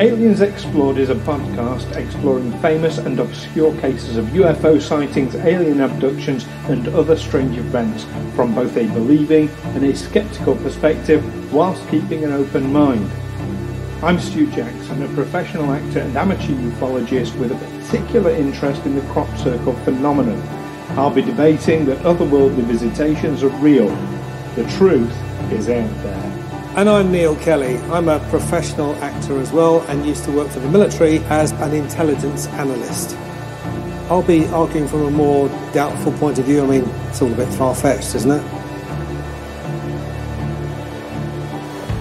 Aliens Explored is a podcast exploring famous and obscure cases of UFO sightings, alien abductions and other strange events from both a believing and a sceptical perspective whilst keeping an open mind. I'm Stu Jackson, a professional actor and amateur ufologist with a particular interest in the crop circle phenomenon. I'll be debating that otherworldly visitations are real. The truth is out there. And I'm Neil Kelly. I'm a professional actor as well and used to work for the military as an intelligence analyst. I'll be arguing from a more doubtful point of view. I mean, it's all a bit far-fetched, isn't it?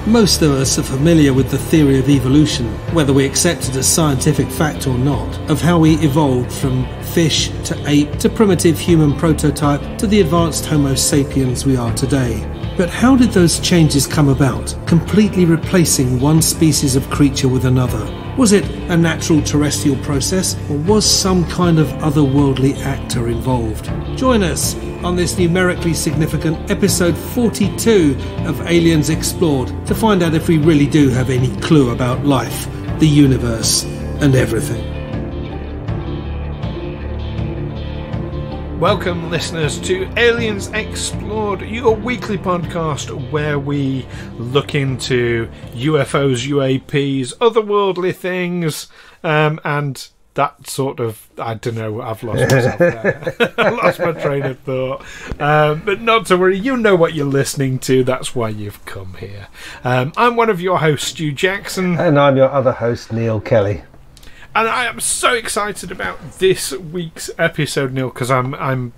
Most of us are familiar with the theory of evolution, whether we accept it as scientific fact or not, of how we evolved from fish to ape to primitive human prototype to the advanced Homo Sapiens we are today. But how did those changes come about, completely replacing one species of creature with another? Was it a natural terrestrial process, or was some kind of otherworldly actor involved? Join us on this numerically significant episode 42 of Aliens Explored to find out if we really do have any clue about life, the universe, and everything. Welcome, listeners, to Aliens Explored, your weekly podcast where we look into UFOs, UAPs, otherworldly things, and that sort of, I don't know, I've lost myself there. I lost my train of thought. But not to worry, you know what you're listening to, that's why you've come here. I'm one of your hosts, Stu Jackson. And I'm your other host, Neil Kelly. And I am so excited about this week's episode, Neil, because I'm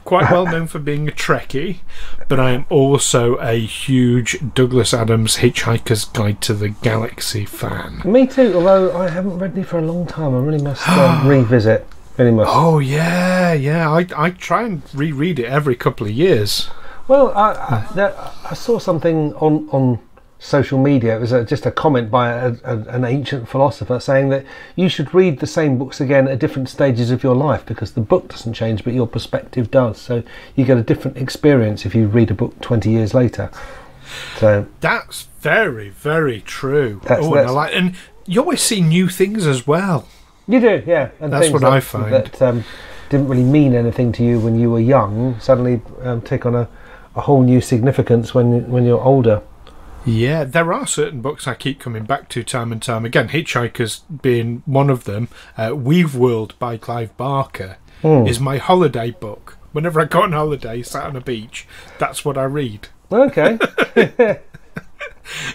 quite well known for being a Trekkie, but I am also a huge Douglas Adams' Hitchhiker's Guide to the Galaxy fan. Me too, although I haven't read it for a long time. I really must revisit. Really must. Oh, yeah. I try and reread it every couple of years. Well, I saw something on social media. It was just a comment by an ancient philosopher saying that you should read the same books again at different stages of your life because the book doesn't change but your perspective does, so you get a different experience if you read a book 20 years later. So that's very, very true. And you always see new things as well. You do, yeah. And that's what I find that didn't really mean anything to you when you were young suddenly take on a whole new significance when you're older. Yeah, there are certain books I keep coming back to time and time again, Hitchhikers being one of them. Weave World by Clive Barker is my holiday book. Whenever I go on holiday, sat on a beach, that's what I read. Okay.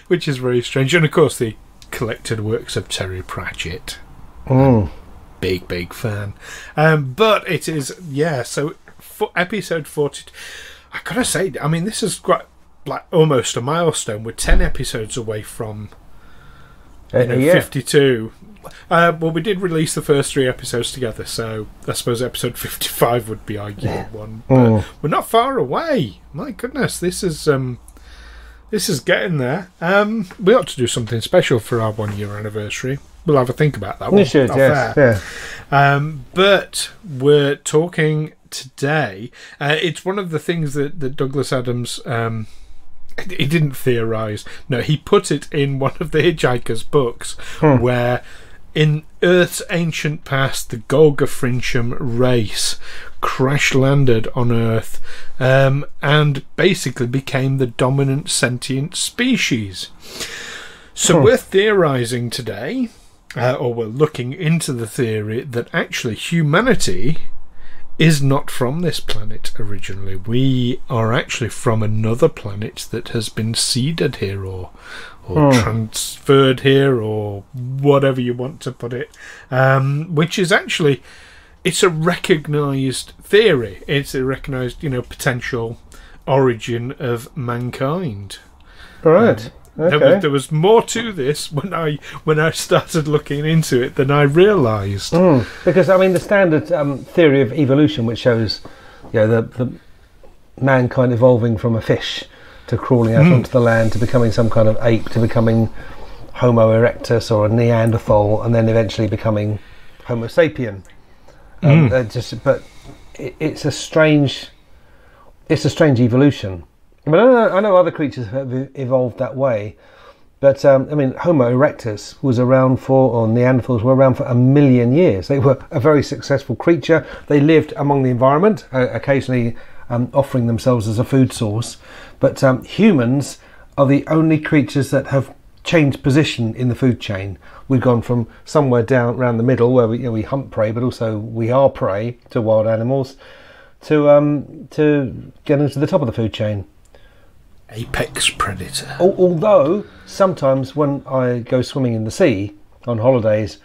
Which is very strange. And of course the collected works of Terry Pratchett. Big fan. But it is, so for episode 40, I gotta say, I mean, this is quite like almost a milestone. We're 10 episodes away from 52. Well, we did release the first 3 episodes together, so I suppose episode 55 would be our year one. But we're not far away. My goodness, this is getting there. We ought to do something special for our 1 year anniversary. We'll have a think about that. We should, yes. Yeah. But we're talking today. It's one of the things that Douglas Adams. He didn't theorise. No, he put it in one of the Hitchhiker's books, where in Earth's ancient past, the Golga-Frincham race crash-landed on Earth and basically became the dominant sentient species. So we're theorising today, or we're looking into the theory that actually humanity is not from this planet originally. We are actually from another planet that has been seeded here or transferred here, or whatever you want to put it, which is actually, it's a recognised theory. It's a recognised, potential origin of mankind. Right. Okay. There was more to this when I started looking into it than I realised. Because I mean, the standard theory of evolution, which shows, the mankind evolving from a fish to crawling out onto the land to becoming some kind of ape to becoming Homo erectus or a Neanderthal, and then eventually becoming Homo sapien. But it's a strange evolution. I mean, I know other creatures have evolved that way, But I mean, Homo erectus was around or Neanderthals were around for 1 million years. They were a very successful creature. They lived among the environment, occasionally offering themselves as a food source. But humans are the only creatures that have changed position in the food chain. We've gone from somewhere down around the middle where we hunt prey, but also we are prey to wild animals, to getting to the top of the food chain. Apex predator. Although sometimes when I go swimming in the sea on holidays,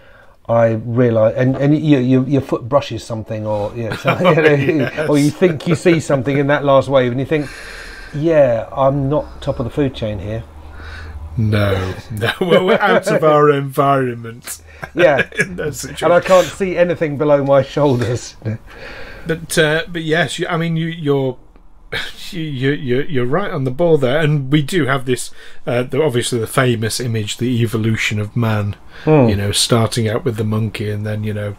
I realise, and your foot brushes something, or or you think you see something in that last wave, and you think, yeah, I'm not top of the food chain here. No, well, we're out of our environment. Yeah, in that situation. And I can't see anything below my shoulders. But yes, I mean you're right on the ball there, and we do have this. Obviously, the famous image, the evolution of man. Starting out with the monkey, and then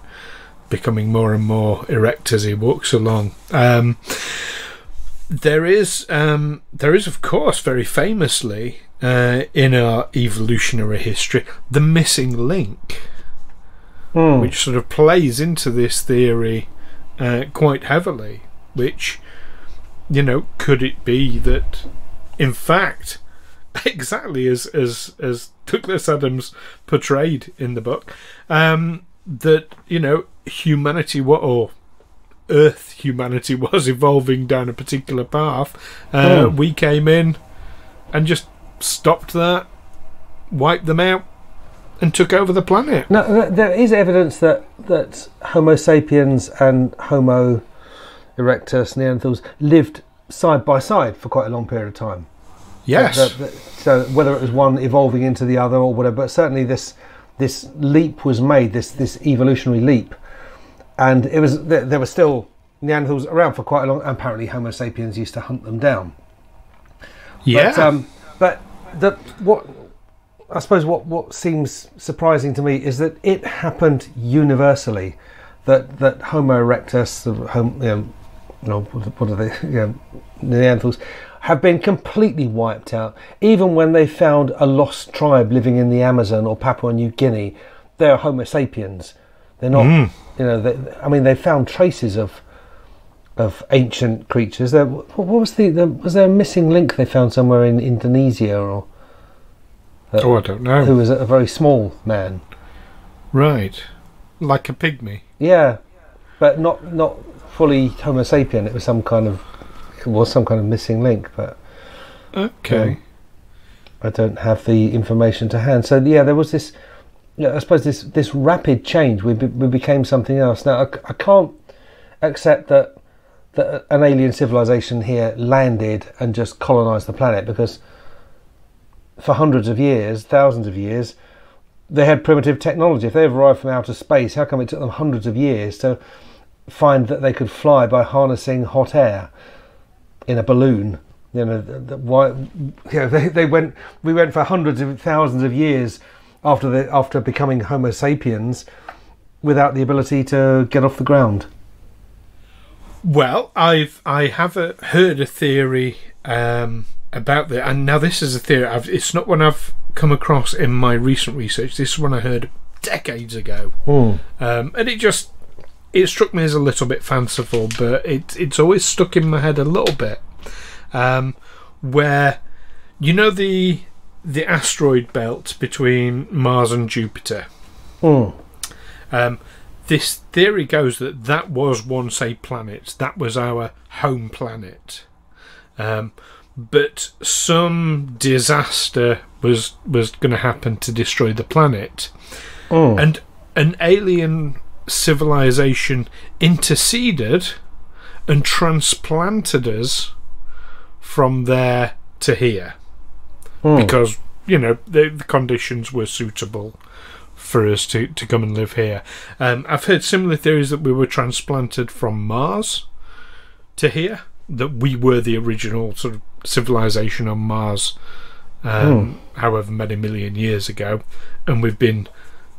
becoming more and more erect as he walks along. There is, of course, very famously in our evolutionary history, the missing link, which sort of plays into this theory quite heavily. Which, could it be that, in fact, exactly as Douglas Adams portrayed in the book, that humanity, or humanity was evolving down a particular path. We came in and just stopped that, wiped them out, and took over the planet. Now, there is evidence that Homo sapiens and Homo erectus, Neanderthals, lived side by side for quite a long period of time. Yes. So whether it was one evolving into the other or whatever, but certainly this leap was made, this evolutionary leap, and it was there were still Neanderthals around for quite a long. Apparently, Homo sapiens used to hunt them down. Yeah. But what seems surprising to me is that it happened universally. That Homo erectus, what are they? Neanderthals have been completely wiped out. Even when they found a lost tribe living in the Amazon or Papua New Guinea, they are Homo sapiens. They're not. They found traces of ancient creatures. Was there a missing link they found somewhere in Indonesia or? I don't know. Who was a very small man. Right, like a pygmy. Yeah, but not fully Homo sapien. It was some kind of missing link. But okay, I don't have the information to hand. So yeah, there was this. Yeah, I suppose this rapid change. We became something else. Now I can't accept that an alien civilization here landed and just colonised the planet, because for hundreds of years, thousands of years, they had primitive technology. If they arrived from outer space, how come it took them hundreds of years to find that they could fly by harnessing hot air in a balloon? We went for hundreds of thousands of years after becoming Homo sapiens without the ability to get off the ground. Well, I have heard a theory about that, and now this is a theory. It's not one I've come across in my recent research. This is one I heard decades ago, and it struck me as a little bit fanciful, but it's always stuck in my head a little bit. Where the asteroid belt between Mars and Jupiter. This theory goes that was once a planet. That was our home planet. But some disaster was going to happen to destroy the planet. And an alien civilization interceded and transplanted us from there to here. Because, the conditions were suitable for us to come and live here. I've heard similar theories that we were transplanted from Mars to here, that we were the original sort of civilization on Mars, however many million years ago, and we've been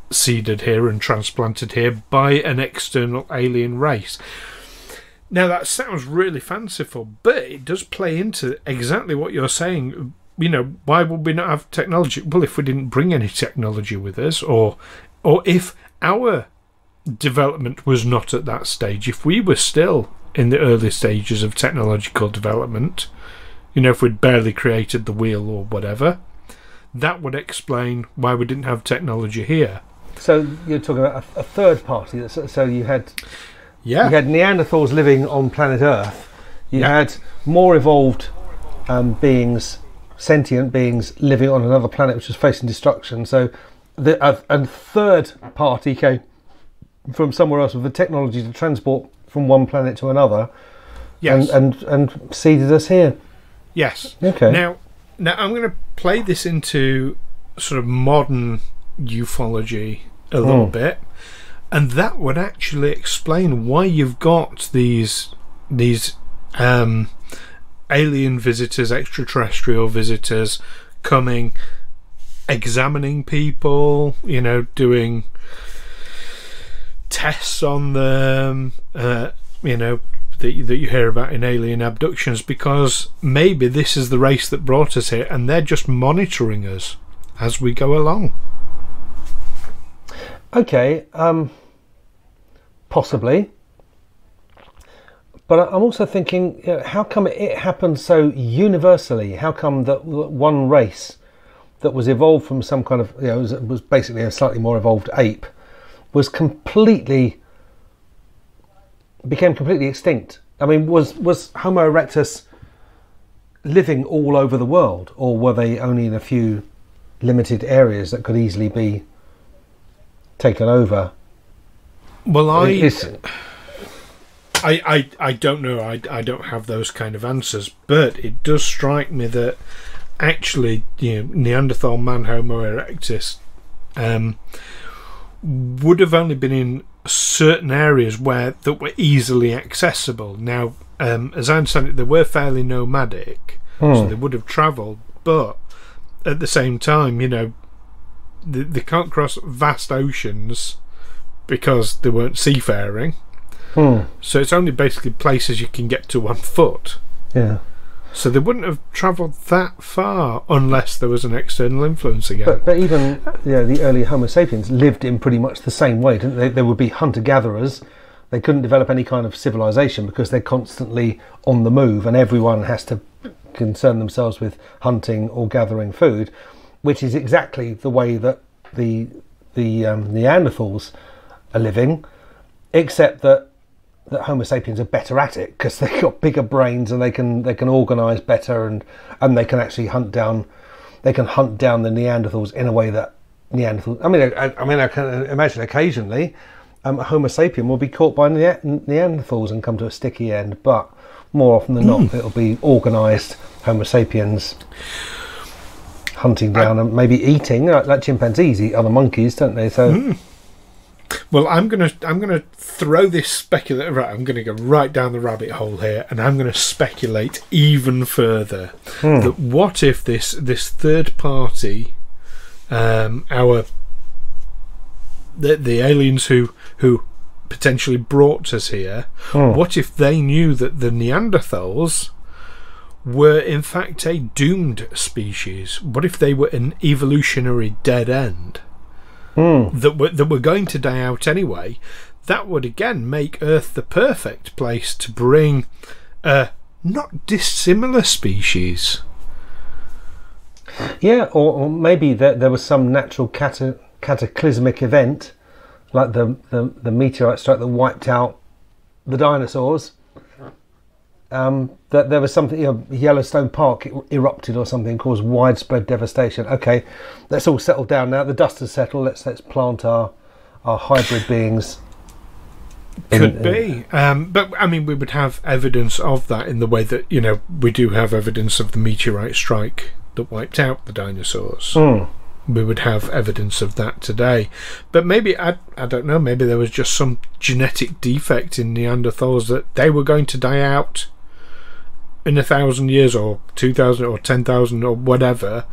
seeded here and transplanted here by an external alien race. Now that sounds really fanciful, but it does play into exactly what you're saying why would we not have technology? Well, if we didn't bring any technology with us, or if our development was not at that stage, if we were still in the early stages of technological development, if we'd barely created the wheel or whatever, that would explain why we didn't have technology here. So you're talking about a third party. So you had Neanderthals living on planet Earth. You had more evolved beings, sentient beings living on another planet which was facing destruction. So a third party came from somewhere else with the technology to transport from one planet to another, and seeded us here. Yes. Okay. Now I'm going to play this into sort of modern ufology a little bit, and that would actually explain why you've got these alien visitors, extraterrestrial visitors coming, examining people, doing tests on them, that you hear about in alien abductions, because maybe this is the race that brought us here and they're just monitoring us as we go along. Okay, possibly. But I'm also thinking, how come it happened so universally? How come that one race that was evolved from some kind of, was basically a slightly more evolved ape, became completely extinct? I mean, was Homo erectus living all over the world, or were they only in a few limited areas that could easily be taken over? Well, I don't know. I don't have those kind of answers, but it does strike me that actually, Neanderthal man, Homo erectus, would have only been in certain areas that were easily accessible. Now, as I understand it, they were fairly nomadic, so they would have travelled, but at the same time, they can't cross vast oceans because they weren't seafaring. So it's only basically places you can get to on foot. Yeah. So they wouldn't have travelled that far unless there was an external influence again. But even the early Homo sapiens lived in pretty much the same way, didn't they? They would be hunter-gatherers. They couldn't develop any kind of civilization because they're constantly on the move, and everyone has to concern themselves with hunting or gathering food, which is exactly the way that the Neanderthals are living, except that Homo sapiens are better at it because they've got bigger brains and they can organise better, and they can actually hunt down the Neanderthals in a way that Neanderthals. I mean, I can imagine occasionally a Homo sapien will be caught by Neanderthals and come to a sticky end, but more often than not, it'll be organised Homo sapiens hunting down and maybe eating, like chimpanzees eat other monkeys, don't they? So. Well, I'm gonna throw this speculative. Right, I'm gonna go right down the rabbit hole here, and I'm gonna speculate even further. That what if this third party, the aliens who potentially brought us here, what if they knew that the Neanderthals were in fact a doomed species? What if they were an evolutionary dead end? That were going to die out anyway? That would again make Earth the perfect place to bring a not dissimilar species. Yeah, or maybe there was some natural cataclysmic event, like the meteorite strike that wiped out the dinosaurs. That there was something, Yellowstone Park erupted or something, caused widespread devastation. Okay, let's all settle down now. The dust has settled. Let's plant our hybrid beings. Could be, but I mean, we would have evidence of that in the way that we do have evidence of the meteorite strike that wiped out the dinosaurs. We would have evidence of that today, but maybe I don't know. Maybe there was just some genetic defect in Neanderthals that they were going to die out in 1,000 years, or 2,000, or 10,000, or whatever,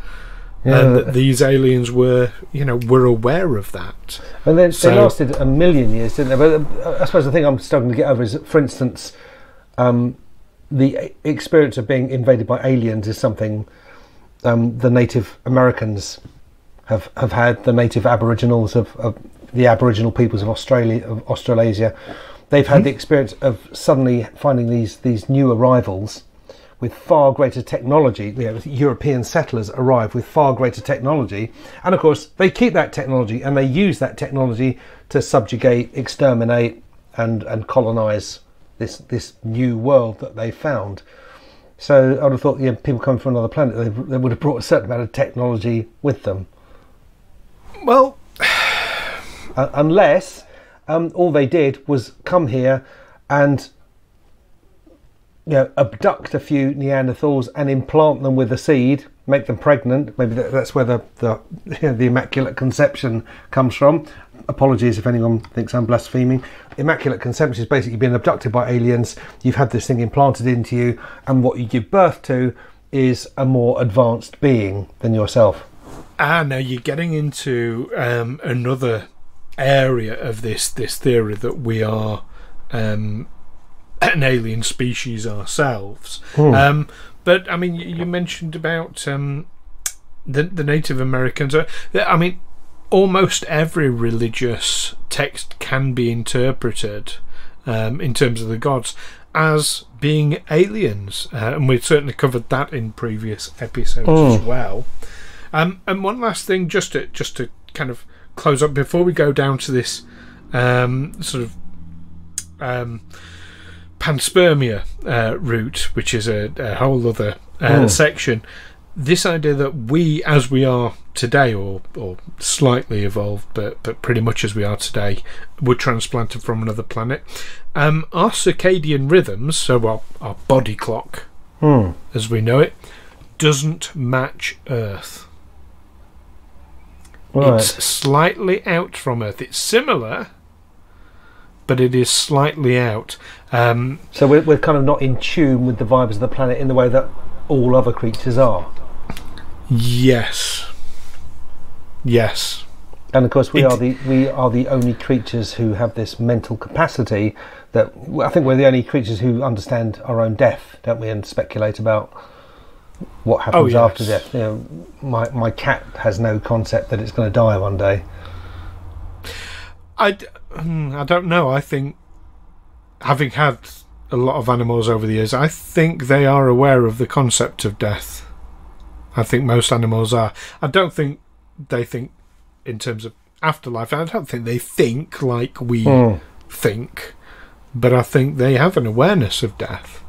and that these aliens were aware of that. And then they lasted 1,000,000 years, didn't they? But I suppose the thing I'm struggling to get over is, for instance, the experience of being invaded by aliens is something the Native Americans have had, the native Aboriginals of the Aboriginal peoples of Australasia. They've had the experience of suddenly finding these new arrivals with far greater technology. European settlers arrive with far greater technology, and of course they keep that technology and they use that technology to subjugate, exterminate, and colonize this new world that they found. So I would have thought, people coming from another planet, they would have brought a certain amount of technology with them. Well, unless all they did was come here and abduct a few Neanderthals and implant them with a seed, make them pregnant. Maybe that's where the Immaculate Conception comes from. Apologies if anyone thinks I'm blaspheming. Immaculate Conception is basically being abducted by aliens. You've had this thing implanted into you, and what you give birth to is a more advanced being than yourself. Now you're getting into another area of this theory that we are an alien species ourselves. But I mean, you mentioned about the Native Americans. I mean, almost every religious text can be interpreted in terms of the gods as being aliens, and we've certainly covered that in previous episodes as well. And one last thing, just to kind of close up before we go down to this sort of panspermia route, which is a whole other section. This idea that we, as we are today, or slightly evolved, but pretty much as we are today, were transplanted from another planet. Our circadian rhythms, so our body clock, as we know it, doesn't match Earth. Right. It's slightly out from Earth. It's similar, but it is slightly out. So we're kind of not in tune with the vibes of the planet in the way that all other creatures are. Yes. And of course we are the only creatures who have this mental capacity that I think we're the only creatures who understand our own death, don't we, and speculate about what happens after death. My cat has no concept that it's going to die one day. I don't know. I think, having had a lot of animals over the years, I think they are aware of the concept of death. I think most animals are. I don't think they think in terms of afterlife. I don't think they think like we think, but I think they have an awareness of death.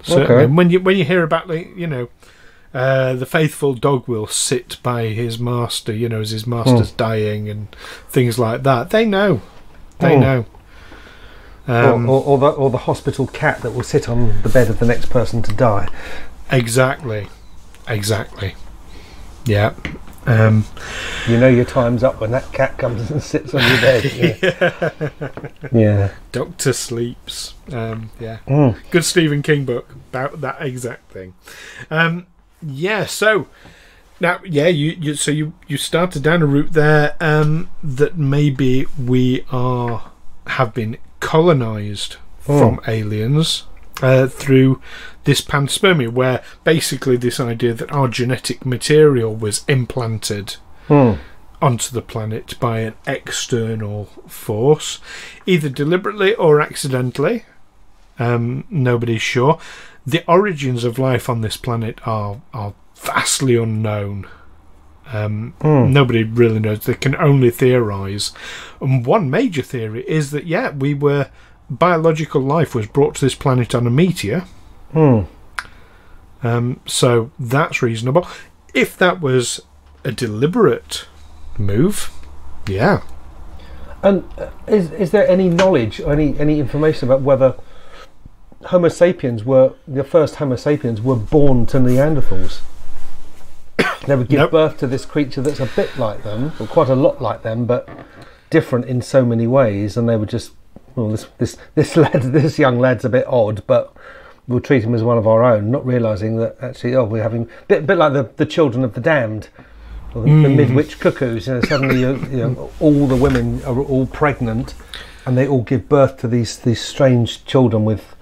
Certainly. And when you hear about the faithful dog will sit by his master, as his master's dying and things like that. They know. They know. Or the hospital cat that will sit on the bed of the next person to die. Exactly. Yeah. Your time's up when that cat comes and sits on your bed. Yeah. Doctor Sleeps. Good Stephen King book about that exact thing. So now, you started down a route there that maybe we have been colonized from aliens through this panspermia, where basically this idea that our genetic material was implanted onto the planet by an external force, either deliberately or accidentally. Nobody's sure. The origins of life on this planet are vastly unknown. Nobody really knows. They can only theorize. And one major theory is that biological life was brought to this planet on a meteor. So that's reasonable. If that was a deliberate move, And is there any knowledge or any information about whether the first Homo sapiens were born to Neanderthals? They would give birth to this creature that's a bit like them, or quite a lot like them, but different in so many ways, and they would just, this young lad's a bit odd, but we'll treat him as one of our own, not realising that actually, we're having a bit like the children of the damned, or the mid-witch cuckoos. Suddenly, all the women are all pregnant, and they all give birth to these strange children with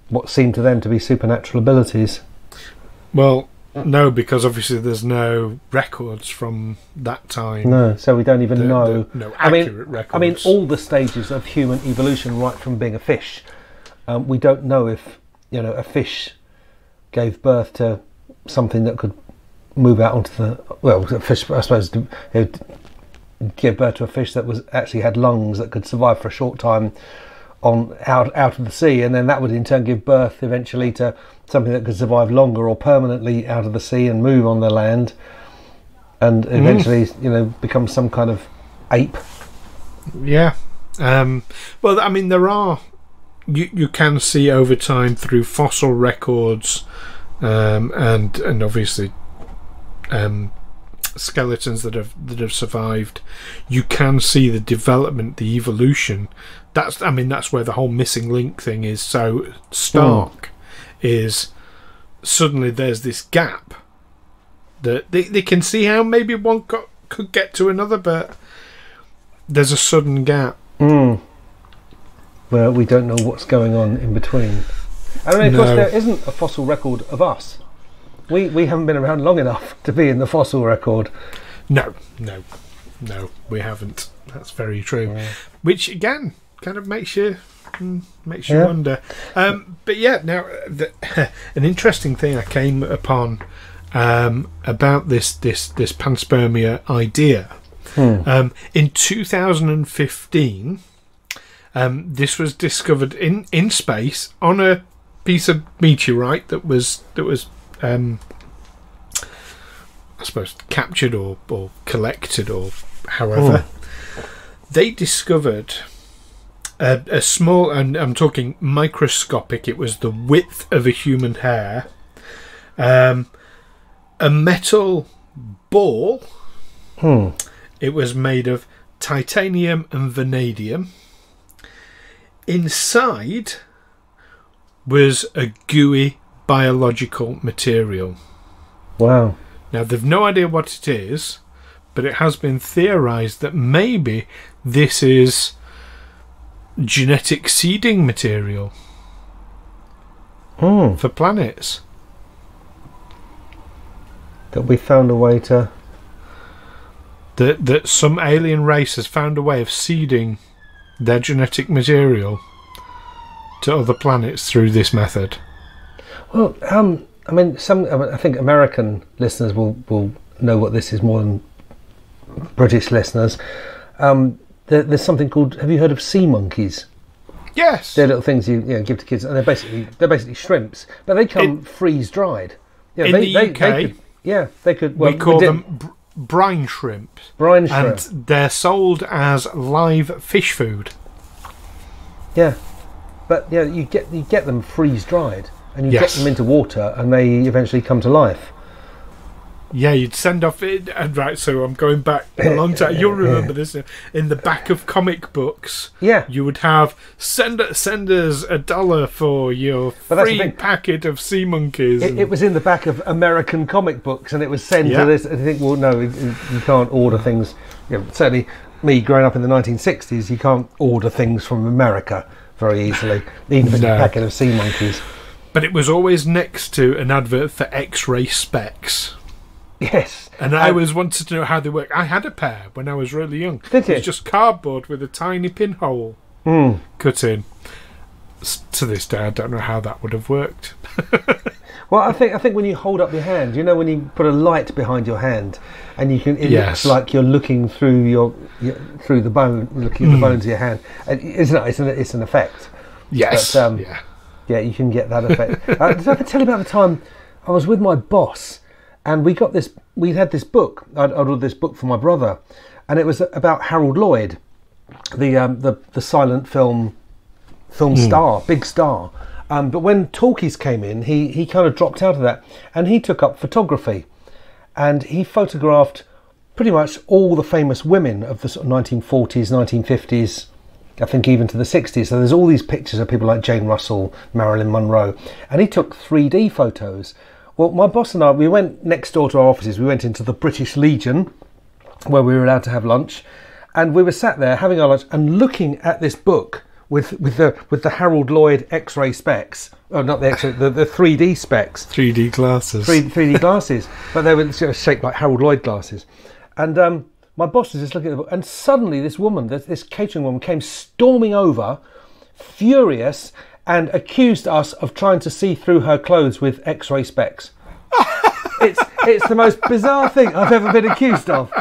what seem to them to be supernatural abilities. Well, No, because obviously there's no records from that time. No, so we don't even know. No accurate records. I mean, all the stages of human evolution, right from being a fish, we don't know if a fish gave birth to something that could move out onto a fish, I suppose, give birth to a fish that actually had lungs that could survive for a short time out of the sea, and then that would in turn give birth eventually to something that could survive longer or permanently out of the sea and move on the land, and eventually become some kind of ape. Yeah. Well, I mean, there are you can see over time through fossil records and obviously skeletons that have survived. You can see the development, the evolution. That's where the whole missing link thing is so stark. Is suddenly there's this gap that they can see how maybe one could get to another, but there's a sudden gap where we don't know what's going on in between. And of course there isn't a fossil record of us. We haven't been around long enough to be in the fossil record. No, we haven't. That's very true. Yeah. Which again kind of makes you wonder. But yeah, now an interesting thing I came upon about this panspermia idea. In 2015, this was discovered in space on a piece of meteorite that was I suppose captured or collected or however. They discovered a small, and I'm talking microscopic, it was the width of a human hair, a metal ball. It was made of titanium and vanadium. Inside was a gooey biological material. Wow. Now they've no idea what it is, but it has been theorized that maybe this is genetic seeding material for planets. That we found a way to... That some alien race has found a way of seeding their genetic material to other planets through this method. Well, I think American listeners will know what this is more than British listeners. There's something called. Have you heard of sea monkeys? Yes. They're little things you give to kids, and they're basically shrimps, but they come freeze dried. In the UK, they could. We call them brine shrimps. Brine shrimp. And they're sold as live fish food. Yeah, but you get them freeze dried. And you get them into water, and they eventually come to life. Yeah, you'd send off it. Right, so I'm going back a long time. You'll remember this. In the back of comic books, you would have send us $1 for your free packet of sea monkeys. It was in the back of American comic books, and it was sent to this. I think, well, no, you can't order things. Certainly, me growing up in the 1960s, you can't order things from America very easily, even if it's a packet of sea monkeys. But it was always next to an advert for X-ray specs. Yes. And I always wanted to know how they work. I had a pair when I was really young. Did you? It was just cardboard with a tiny pinhole cut in. To this day, I don't know how that would have worked. Well, I think when you hold up your hand, when you put a light behind your hand, and it looks like you're looking through through the bone, looking at the bones of your hand. It's an effect. Yes. But, yeah, you can get that effect. Did I ever tell you about the time I was with my boss, and we had this book. I'd ordered this book for my brother, and it was about Harold Lloyd, the silent film star, big star. But when talkies came in, he kind of dropped out of that, and he took up photography, and he photographed pretty much all the famous women of the sort of 1940s, 1950s. I think even to the 60s. So there's all these pictures of people like Jane Russell, Marilyn Monroe, and he took 3D photos. Well, my boss and I, we went next door to our offices. We went into the British Legion, where we were allowed to have lunch, and we were sat there having our lunch and looking at this book with the Harold Lloyd X-ray specs. Oh, not the X-ray, the 3D specs. 3D glasses. 3D glasses, but they were sort of shaped like Harold Lloyd glasses. And my boss was just looking at the book, and suddenly this woman, this catering woman, came storming over, furious, and accused us of trying to see through her clothes with X-ray specs. It's the most bizarre thing I've ever been accused of.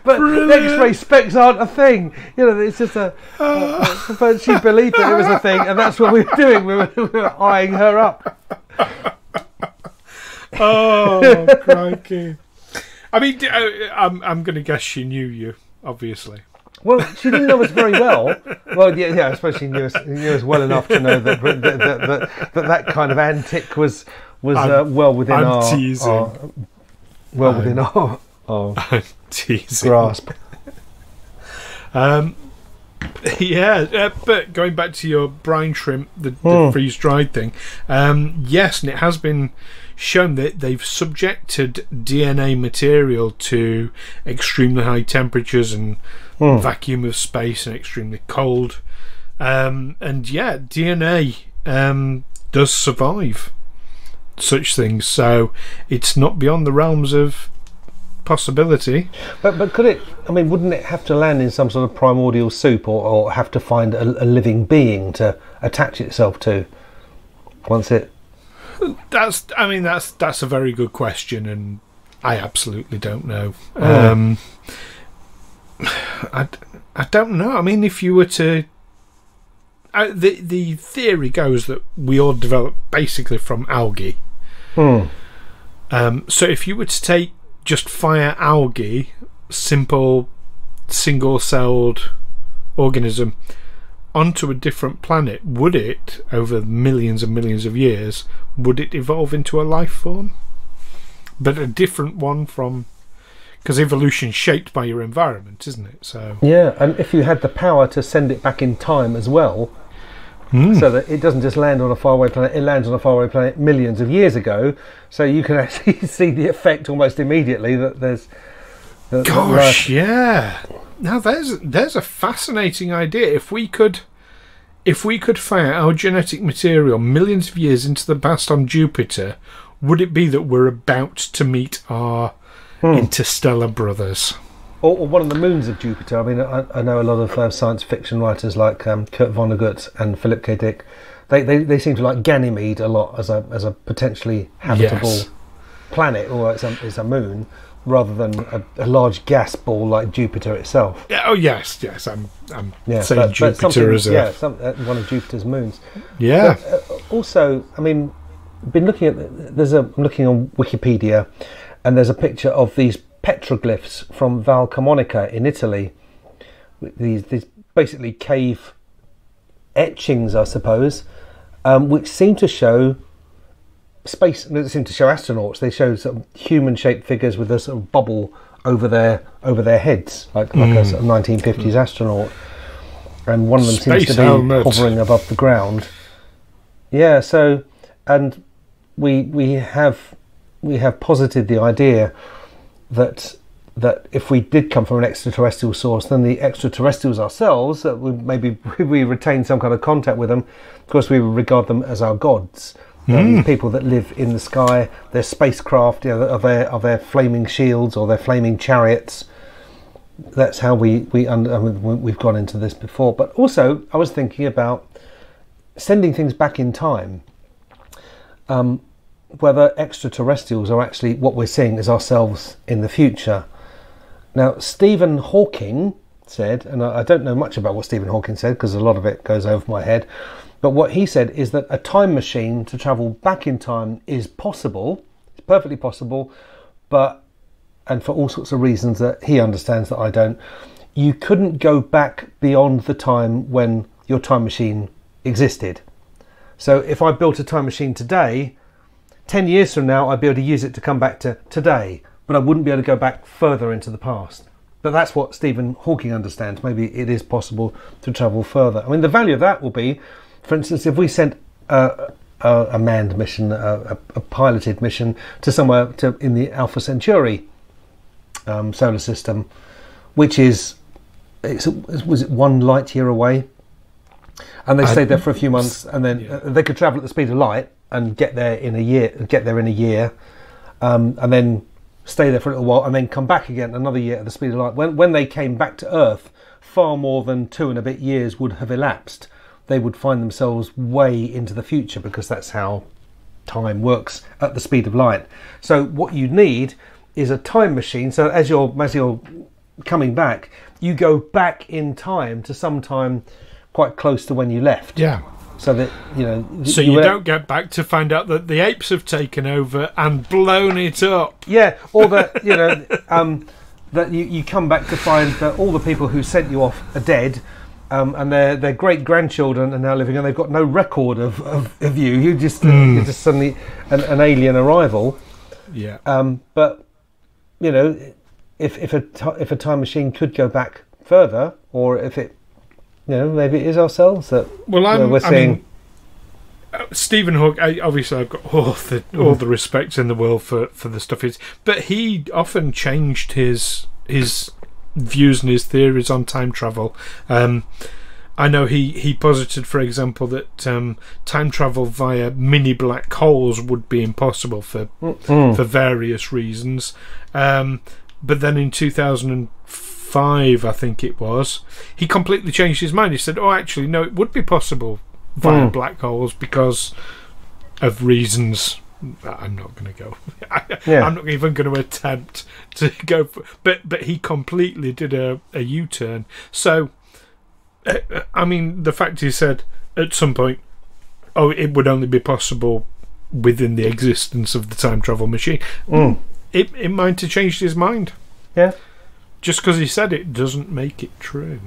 But X-ray specs aren't a thing. It's just but she believed that it was a thing, and that's what we were doing. We were eyeing her up. Oh, crikey! I mean, I'm going to guess she knew you, obviously. Well, she didn't know us very well. Well, yeah, I suppose she knew us well enough to know that kind of antic was well within our teasing. Grasp. But going back to your brine shrimp, the freeze-dried thing, yes, and it has been shown that they've subjected DNA material to extremely high temperatures and vacuum of space and extremely cold, and yeah, DNA does survive such things, so it's not beyond the realms of possibility. But could it? I mean, wouldn't it have to land in some sort of primordial soup, or have to find a living being to attach itself to once it? That's a very good question, and I absolutely don't know. I don't know. I mean, if you were to, the theory goes that we all developed basically from algae. So if you were to just fire algae, simple single-celled organism, onto a different planet, would it, over millions and millions of years, would it evolve into a life form? But a different one from... Because evolution's shaped by your environment, isn't it? So yeah, and if you had the power to send it back in time as well, so that it doesn't just land on a faraway planet, it lands on a faraway planet millions of years ago, so you can actually see the effect almost immediately that there's... Gosh, yeah. Now there's a fascinating idea. If we could fire our genetic material millions of years into the past on Jupiter, would it be that we're about to meet our interstellar brothers? Or one of the moons of Jupiter. I mean, I know a lot of science fiction writers like Kurt Vonnegut and Philip K. Dick. They seem to like Ganymede a lot as a potentially habitable planet, or it's a moon, rather than a large gas ball like Jupiter itself. Yeah, oh yes. I'm saying Jupiter as one of Jupiter's moons. Yeah. But, also, I mean, been looking at I'm looking on Wikipedia, and there's a picture of these petroglyphs from Val Camonica in Italy. These basically cave etchings, I suppose, which seem to show space. They seem to show astronauts. They show sort of human-shaped figures with a sort of bubble over their heads, like a sort of 1950s astronaut. And one of them seems to be hovering above the ground. Yeah. So, and we have posited the idea that if we did come from an extraterrestrial source, then the extraterrestrials ourselves, maybe we retain some kind of contact with them. Of course, we would regard them as our gods. People that live in the sky, their spacecraft, of their flaming shields or their flaming chariots. That's how we've gone into this before. But also, I was thinking about sending things back in time. Whether extraterrestrials are actually what we're seeing as ourselves in the future. Now, Stephen Hawking said, and I don't know much about what Stephen Hawking said because a lot of it goes over my head, but what he said is that a time machine to travel back in time is possible, it's perfectly possible, and for all sorts of reasons that he understands that I don't, you couldn't go back beyond the time when your time machine existed. So if I built a time machine today, 10 years from now, I'd be able to use it to come back to today, but I wouldn't be able to go back further into the past. But that's what Stephen Hawking understands. Maybe it is possible to travel further. I mean, the value of that will be, for instance, if we sent a manned mission, a piloted mission to somewhere in the Alpha Centauri solar system, which is was it 1 light year away? And they stayed there for a few months, and then they could travel at the speed of light and get there in a year, and then stay there for a little while, and then come back again another year at the speed of light. When they came back to Earth, far more than 2 and a bit years would have elapsed. They would find themselves way into the future, because that's how time works at the speed of light. So what you need is a time machine. So as you're coming back, you go back in time to some time quite close to when you left. Yeah. So that So you don't get back to find out that the apes have taken over and blown it up. Yeah, or that that you come back to find that all the people who sent you off are dead, and their great grandchildren are now living, and they've got no record of you. You're just suddenly an alien arrival. Yeah. But if a time machine could go back further, or if it, maybe it is ourselves that we're seeing. Stephen Hawking, obviously I've got all the respect in the world for the stuff he's, but he often changed his views and his theories on time travel. I know he posited, for example, that time travel via mini black holes would be impossible for various reasons. But then in 2005, I think it was, he completely changed his mind. He said, "Oh, actually, no, it would be possible via black holes because of reasons." I'm not going to go. I'm not even going to attempt to go for, but he completely did a U-turn. So, I mean, the fact he said at some point, "Oh, it would only be possible within the existence of the time travel machine." It might have changed his mind. Yeah. Just because he said it doesn't make it true.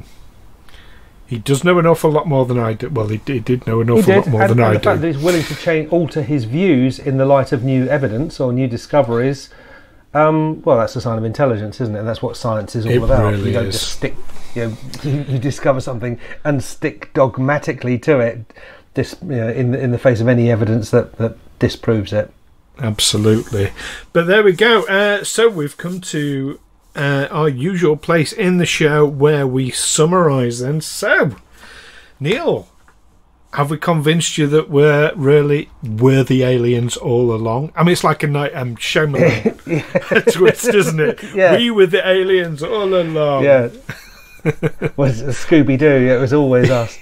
He does know an awful lot more than I did. Well, he did know an awful lot more than I did. The fact that he's willing to alter his views in the light of new evidence or new discoveries, well, that's a sign of intelligence, isn't it? And that's what science is all about. Really you don't just stick, you discover something and stick dogmatically to it, in the face of any evidence that disproves it. Absolutely. But there we go. So we've come to our usual place in the show where we summarise then. So, Neil, have we convinced you that we're the aliens all along? I mean, it's like a Shyamalan twist, isn't it? Yeah. We were the aliens all along. Yeah. Was Scooby-Doo, it was always us.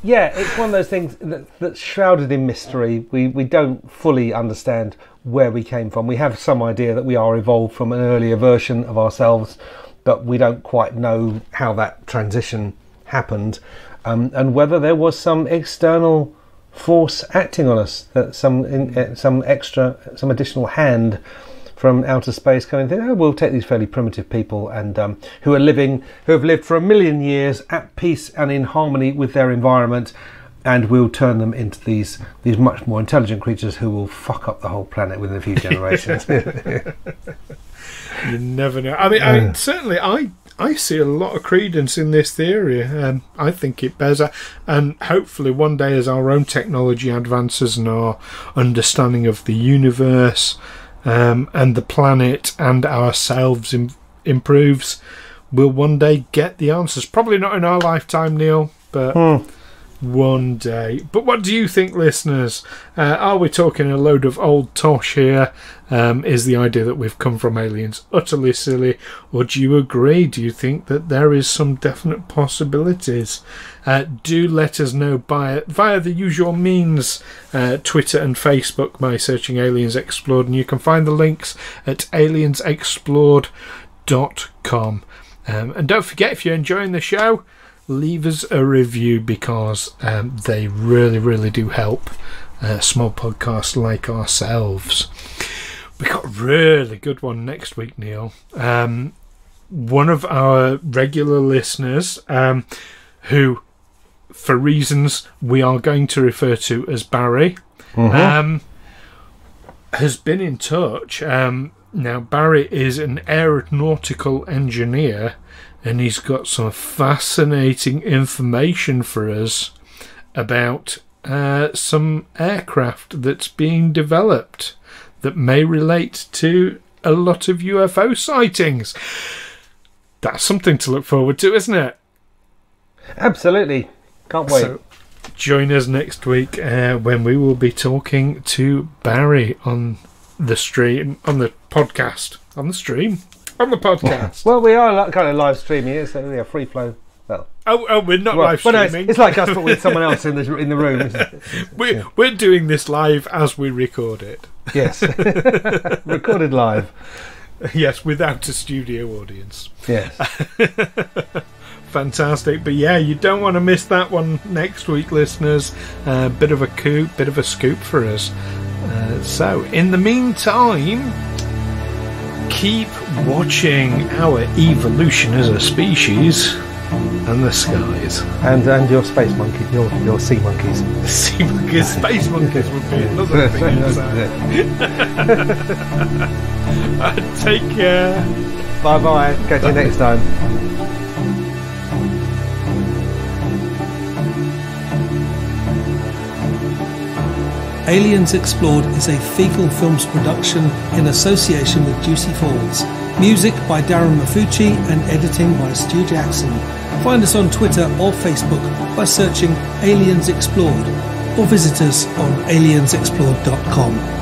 Yeah, it's one of those things that's shrouded in mystery. We don't fully understand where we came from. We have some idea that we are evolved from an earlier version of ourselves, but we don't quite know how that transition happened, and whether there was some external force acting on us, that some additional hand from outer space coming in. We'll take these fairly primitive people and who have lived for 1 million years at peace and in harmony with their environment, and we'll turn them into these much more intelligent creatures who will fuck up the whole planet within a few generations. You never know. I mean, certainly I see a lot of credence in this theory. I think it bears out, and hopefully one day as our own technology advances and our understanding of the universe and the planet and ourselves improves, we'll one day get the answers. Probably not in our lifetime, Neil, but one day. But what do you think, listeners? Are we talking a load of old tosh here? Is the idea that we've come from aliens utterly silly, or do you agree? Do you think that there is some definite possibilities? Do let us know via the usual means, Twitter and Facebook, by searching Aliens Explored, and you can find the links at aliensexplored.com. And don't forget, if you're enjoying the show, leave us a review, because they really, really do help small podcasts like ourselves. We got a really good one next week, Neil. One of our regular listeners, who, for reasons we are going to refer to as Barry, has been in touch. Now, Barry is an aeronautical engineer, and he's got some fascinating information for us about some aircraft that's being developed that may relate to a lot of UFO sightings. That's something to look forward to, isn't it? Absolutely. Can't wait. So join us next week when we will be talking to Barry on the stream, on the podcast, on the stream, on the podcast. Well, we are kind of live streaming it, so we are free flow. Well, we're not live streaming. No, it's like us, but with someone else in the room. We're doing this live as we record it. Yes, recorded live. Yes, without a studio audience. Yes. Fantastic. But yeah, you don't want to miss that one next week, listeners. Bit of a coup, bit of a scoop for us. So in the meantime, keep watching our evolution as a species and the skies. And your space monkeys, your sea monkeys. Sea monkeys, space monkeys would be another thing. Take care. Bye bye. Catch you next time. Aliens Explored is a Fecal Films production in association with Juicy Falls. Music by Darren Mafucci and editing by Stu Jackson. Find us on Twitter or Facebook by searching Aliens Explored, or visit us on aliensexplored.com.